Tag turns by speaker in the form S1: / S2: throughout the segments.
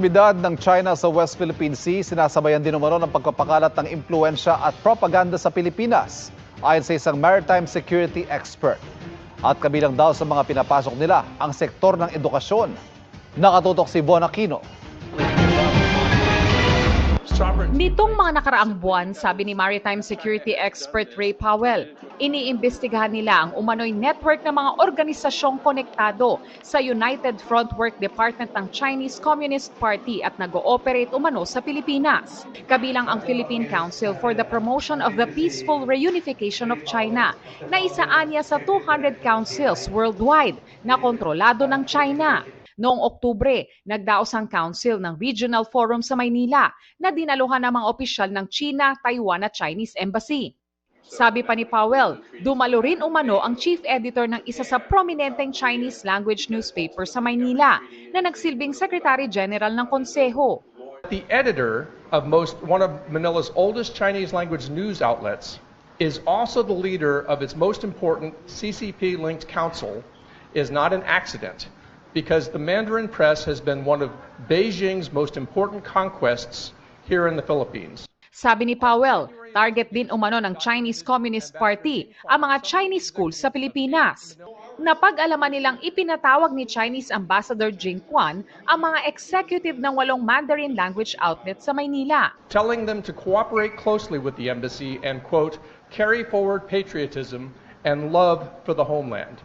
S1: Aktibidad ng China sa West Philippine Sea, sinasabayan din umano ng pagpapakalat ng impluensya at propaganda sa Pilipinas, ayon sa isang maritime security expert. At kabilang daw sa mga pinapasok nila ang sektor ng edukasyon. Nakatutok si Von Aquino.
S2: Nitong mga nakaraang buwan, sabi ni maritime security expert Ray Powell, iniimbestigahan nila ang umano'y network ng mga organisasyong konektado sa United Front Work Department ng Chinese Communist Party at nag-ooperate umano sa Pilipinas. Kabilang ang Philippine Council for the Promotion of the Peaceful Reunification of China, na isaanya sa 200 councils worldwide na kontrolado ng China. Noong Oktubre, nagdaos ang Council ng Regional Forum sa Maynila na dinaluhan ng mga opisyal ng China, Taiwan at Chinese Embassy. Sabi pa ni Powell, dumalo rin umano ang chief editor ng isa sa prominenteng Chinese language newspaper sa Maynila na nagsilbing Secretary General ng Konseho.
S3: The editor of one of Manila's oldest Chinese language news outlets is also the leader of its most important CCP-linked council is not an accident, because the Mandarin press has been one of Beijing's most important conquests here in the Philippines.
S2: Sabi ni Powell, target din umano ng Chinese Communist Party ang mga Chinese schools sa Pilipinas. Napag-alaman nilang ipinatawag ni Chinese Ambassador Jing Quan ang mga executive ng 8 Mandarin language outlets sa Maynila.
S3: Telling them to cooperate closely with the embassy and, quote, carry forward patriotism and love for the homeland.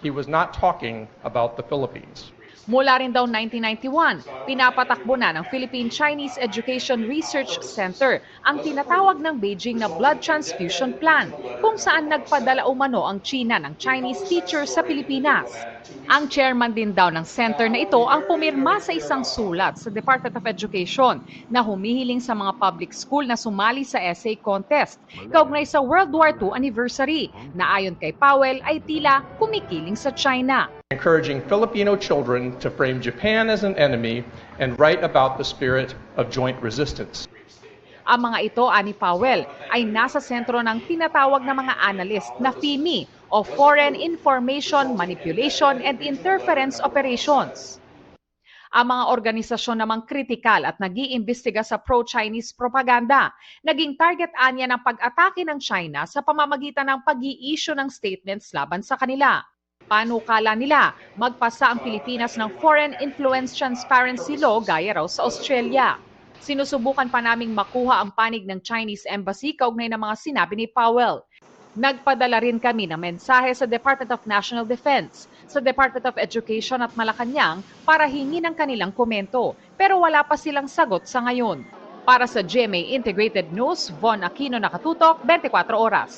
S3: He was not talking about the Philippines.
S2: Mula rin daw 1991, pinapatakbo na ng Philippine Chinese Education Research Center ang tinatawag ng Beijing na Blood Transfusion Plan, kung saan nagpadala umano ang China ng Chinese teachers sa Pilipinas. Ang chairman din daw ng center na ito ang pumirma sa isang sulat sa Department of Education na humihiling sa mga public school na sumali sa essay contest kaugnay sa World War II anniversary na ayon kay Powell ay tila kumikiling sa China.
S3: Encouraging Filipino children to frame Japan as an enemy and write about the spirit of joint resistance.
S2: Ang mga ito, ani Powell, ay nasa sentro ng tinatawag na mga analyst na FIMI o Foreign Information Manipulation and Interference Operations. Ang mga organisasyon namang kritikal at nag-iimbestiga sa pro-Chinese propaganda, naging target anya ng pag-atake ng China sa pamamagitan ng pag-i-issue ng statements laban sa kanila. Panukala nila, magpasa ang Pilipinas ng Foreign Influence Transparency Law gaya raw sa Australia. Sinusubukan pa naming makuha ang panig ng Chinese Embassy kaugnay ng mga sinabi ni Powell. Nagpadala rin kami ng mensahe sa Department of National Defense, sa Department of Education at Malacanang para hingin ang kanilang komento, pero wala pa silang sagot sa ngayon. Para sa GMA Integrated News, Von Aquino, Nakatutok, 24 Oras.